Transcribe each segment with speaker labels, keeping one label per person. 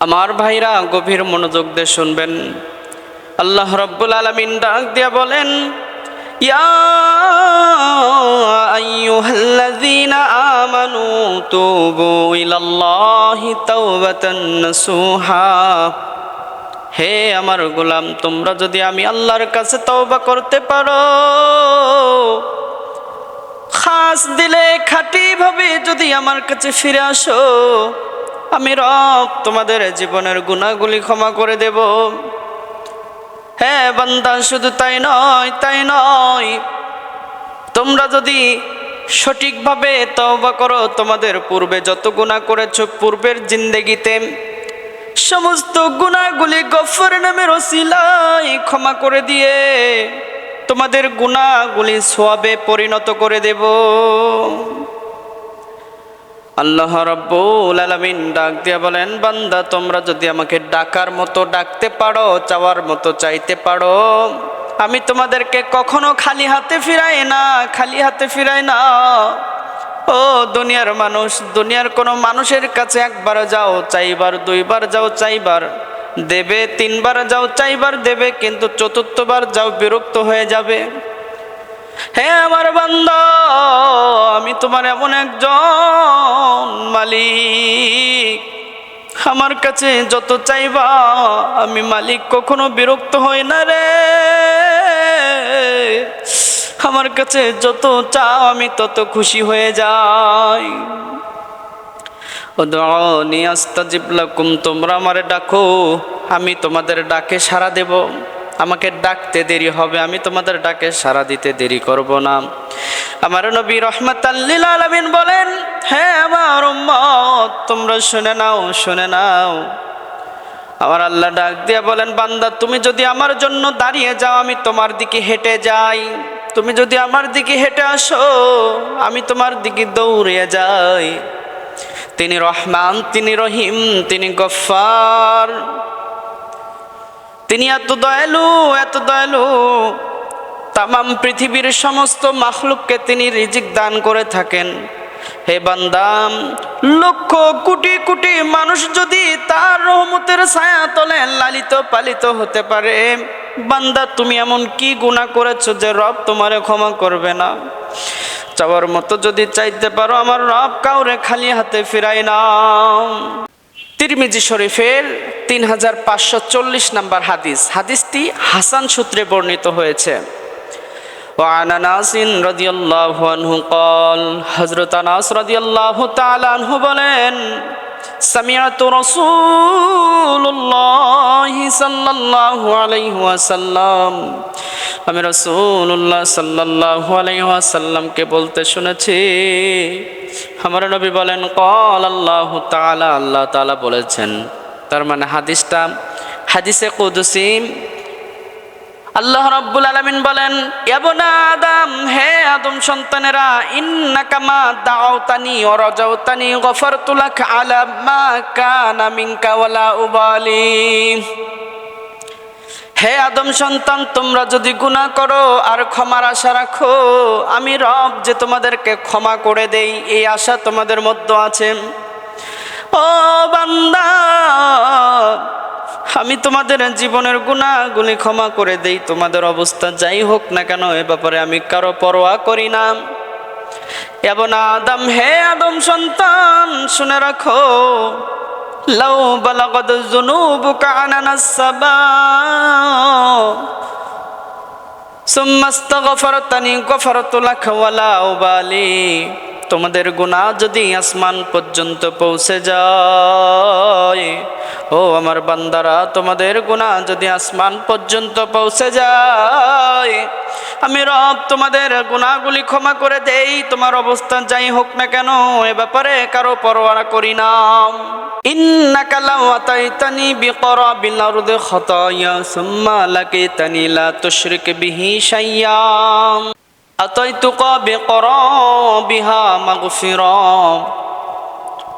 Speaker 1: আমার ভাইরা গভীর মনোযোগ দিয়ে শুনবেন। আল্লাহ রাব্বুল আলামিন ডাক দিয়া বলেন, ইয়া আইয়ুহাল্লাযীনা আমানু তুবু ইলাল্লাহি তাওবাতান নাসুহা। হে আমার গোলাম, তোমরা যদি আমি আল্লাহর কাছে তওবা করতে পারো, খাস দিলে খাঁটি ভাবে যদি আমার কাছে ফিরে আসো, আমি রব তোমাদের জীবনের গুনাহগুলি ক্ষমা করে দেব। হ্যাঁ বান্দা, শুধু তাই নয়, তোমরা যদি সঠিকভাবে তওবা করো, তোমাদের পূর্বে যত গুনাহ করেছো পূর্বের জিন্দেগিতে, সমস্ত গুনাহগুলি গফফার নামের ওসিলায় ক্ষমা করে দিয়ে তোমাদের গুনাহগুলি সওয়াবে পরিণত করে দেব। আল্লাহ রাব্বুল আলামিন ডাক দিয়া বলেন, বান্দা তোমরা যদি আমাকে ডাকার মতো ডাকতে পারো, চাওয়ার মতো চাইতে পারো, আমি তোমাদেরকে কখনো খালি হাতে ফিরাই না। ও দুনিয়ার মানুষ, দুনিয়ার কোনো মানুষের কাছে একবার যাও চাইবার, দুইবার যাও চাইবার দেবে, তিনবার যাও চাইবার দেবে, কিন্তু চতুর্থবার যাও বিরক্ত হয়ে যাবে। হে আমার বান্দা, আমি তোমার এমন একজন মালিক, আমার কাছে যত চাইবা আমি মালিক কখনো বিরক্ত হই না রে। আমার কাছে যত চাও আমি তত খুশি হয়ে যাই। উদউনি আস্তাজিব লাকুম, তোমরা আমারে ডাকো, আমি তোমাদের ডাকে সাড়া দেব। আমাকে ডাকতে দেরি হবে, আমি তোমাদের ডাকে সাড়া দিতে দেরি করব না। আমার নবী রাহমাতাল লিল আলামিন বলেন, হে আমার উম্মত, তোমরা শুনে নাও। আমার আল্লাহ ডাক দিয়ে বলেন, বান্দা তুমি যদি আমার জন্য দাঁড়িয়ে যাও, আমি তোমার দিকে হেঁটে যাই। তুমি যদি আমার দিকে হেঁটে আসো, আমি তোমার দিকে দৌড়ে যাই। তিনি রহমান, তিনি রহিম, তিনি গফফার, তিনি এত দয়ালু, তামাম পৃথিবীর সমস্ত মাখলুককে তিনি রিজিক দান করে থাকেন। হে বান্দাম, লক্ষ কোটি মানুষ যদি তার রহমতের ছায়া তলে লালিত পালিত হতে পারে, বান্দা তুমি এমন কি গুনাহ করেছো যে রব তোমারে ক্ষমা করবে না? চাওয়ার মতো যদি চাইতে পারো, আমার রব কাউরে খালি হাতে ফিরায় না। তিরমিজি শরীফের 3540 নম্বর হাদিসটি হাসান সূত্রে বর্ণিত হয়েছে। وعن أنس رضي الله عنه قال, হযরত আনাস রাদিয়াল্লাহু তাআলা আনহু বলেন, সামিআতু রাসূলুল্লাহ সাল্লাল্লাহু আলাইহি ওয়াসাল্লাম, আমি রাসূলুল্লাহ সাল্লাল্লাহু আলাইহি ওয়াসাল্লামকে বলতে শুনেছি। আমার নবী বলেন, ক্বাল আল্লাহু তাআলা, আল্লাহ তাআলা বলেছেন। তার মানে হাদিসটা হাদিসে কুদসি। আল্লাহ রাব্বুল আলামিন বলেন, ইয়া বনা আদম, হে আদম সন্তানেরা, ইন্নাকা মা দাউতানি ওয়া রাজাউতানি গফারতু লাক আলা মা কানা মিনকা ওয়ালা উবালি। হে আদম সন্তান, তোমরা যদি গুনাহ করো আর ক্ষমার আশা রাখো, আমি রব যে তোমাদেরকে ক্ষমা করে দেই, এই আশা তোমাদের মধ্যে আছে। ও বান্দা, আমি তোমাদের জীবনের গুনাহগুলি ক্ষমা করে দেই, তোমাদের অবস্থা যাই হোক না কেন, এ ব্যাপারে আমি কারো পরোয়া করি না। ইবনে আদম, হে আদম সন্তান, শুনে রাখো, লাউ বালাগাত যুনুবুকা আনানাস সাবা সুম্মা আস্তাগফারতানি গফারতু লাক ওয়ালা উবালি। তোমাদের গুনাহ যদি আসমান পর্যন্ত পৌঁছে যায়, ও আমার বান্দারা, তোমাদের গুনাহ যদি আসমান পর্যন্ত পৌঁছে যায়, আমি রব তোমাদের গুনাহগুলি ক্ষমা করে দেই, তোমার অবস্থা যাই হোক না কেন, এ ব্যাপারে কারো পরোয়া করি না। ইন্নাকা লাউ আতাইতানি বিকরাবিল আরদি খাতায়া সুম্মা লাকিতানি লা তুশরিক বিহি শাইয়্যা আতাইতুকা বিকরাবিহা মাগফিরা।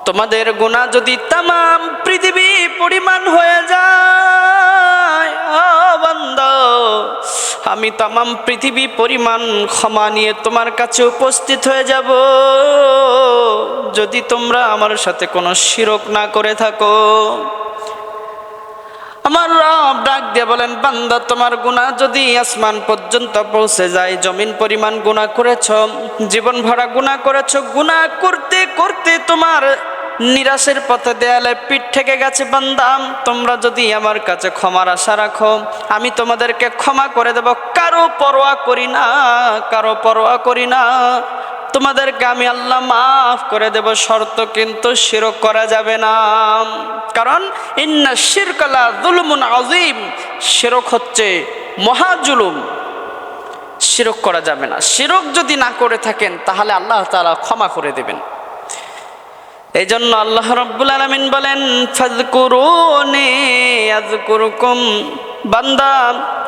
Speaker 1: তোমাদের গুনাহ যদি তামাম পৃথিবী পরিমাণ হয়ে যায়, ও বান্দা, আমি তামাম পৃথিবী পরিমাণ ক্ষমা নিয়ে তোমার কাছে উপস্থিত হয়ে যাব, যদি তোমরা আমার সাথে কোনো শিরক না করে থাকো। ডাক দিয়ে বলেন, বান্দা তোমার গুনাহ যদি আসমান পর্যন্ত পৌঁছে যায়, জমিন পরিমাণ গুনাহ করেছো, জীবন ভরা গুনাহ করেছো, গুনাহ করতে করতে তোমার নিরাশের পথে দেয়ালে পিঠ ঠেকে গেছে, বান্দা তোমরা যদি আমার কাছে ক্ষমার আশা রাখো, আমি তোমাদেরকে ক্ষমা করে দেব। কারো পরোয়া করি না, কারো পরোয়া করি না, তোমাদেরকে আমি আল্লাহ মাফ করে দেব, শর্ত কিন্তু শিরক করা যাবে না। কারণ ইন্না শিরকা লা যুলমুন আযীম, শিরক হচ্ছে মহা জুলুম, শিরক করা যাবে না। শিরক যদি না করে থাকেন তাহলে আল্লাহ তাআলা ক্ষমা করে দেবেন। এই জন্য আল্লাহ রাব্বুল আলামিন বলেন, ফাযকুরুনি আযকুরুকুম, বান্দা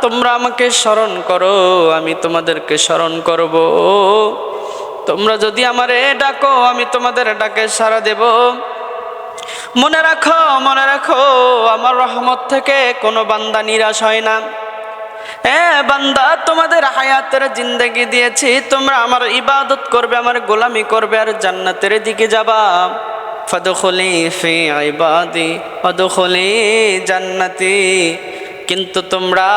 Speaker 1: তোমরা আমাকে স্মরণ করো, আমি তোমাদেরকে স্মরণ করব। তোমরা যদি আমারে ডাকো, আমি তোমাদের ডাকে সাড়া দেব। মনে রাখো, মনে রাখো, আমার রহমত থেকে কোনো বান্দা নিরাশ হয় না। বান্দা তোমাদের হায়াতের জিন্দেগি দিয়েছি, তোমরা আমার ইবাদত করবে, আমার গোলামি করবে, আর জান্নাতের দিকে যাবা। ফাদখুলি ফি ইবাদি ওয়াদখুলি জান্নাতি। কিন্তু তোমরা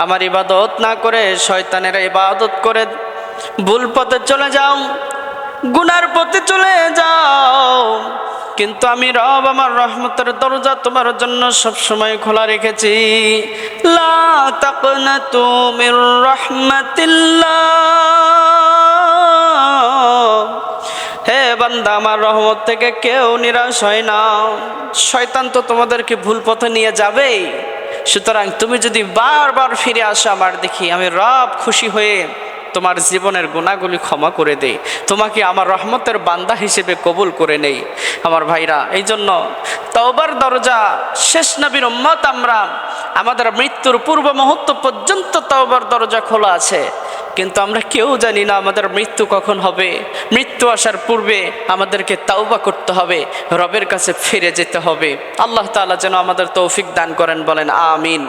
Speaker 1: আমার ইবাদত না করে শয়তানের ইবাদত করে ভুল পথে চলে যাও, গুনার পথে চলে যাও। কিন্তু আমি রব আমার রহমতের দরজা তোমার জন্য সব সময় খোলা রেখেছি। লা তাকনাতু মির রাহমাতিল্লাহ, হে বান্দা আমার রহমত থেকে কেউ নিরাশ হয় না। শয়তান তো তোমাদেরকে ভুল পথে নিয়ে যাবেই, সুতরাং তুমি যদি বারবার ফিরে আসো আমার দেখি, আমি রব খুশি হয়ে তোমার জীবনের গুনাহগুলি ক্ষমা করে দেই, তোমাকে আমার রহমতের বান্দা হিসেবে কবুল করে নেই। আমার ভাইরা, এই জন্য তওবার দরজা, শেষ নবীর উম্মত আমরা, আমাদের মৃত্যুর পূর্ব মুহূর্ত পর্যন্ত তওবার দরজা খোলা আছে। কিন্তু আমরা কেউ জানি না আমাদের মৃত্যু কখন হবে। মৃত্যু আসার পূর্বে আমাদেরকে তাওবা করতে হবে, রবের কাছে ফিরে যেতে হবে। আল্লাহ তাআলা যেন আমাদের তৌফিক দান করেন, বলেন আমিন।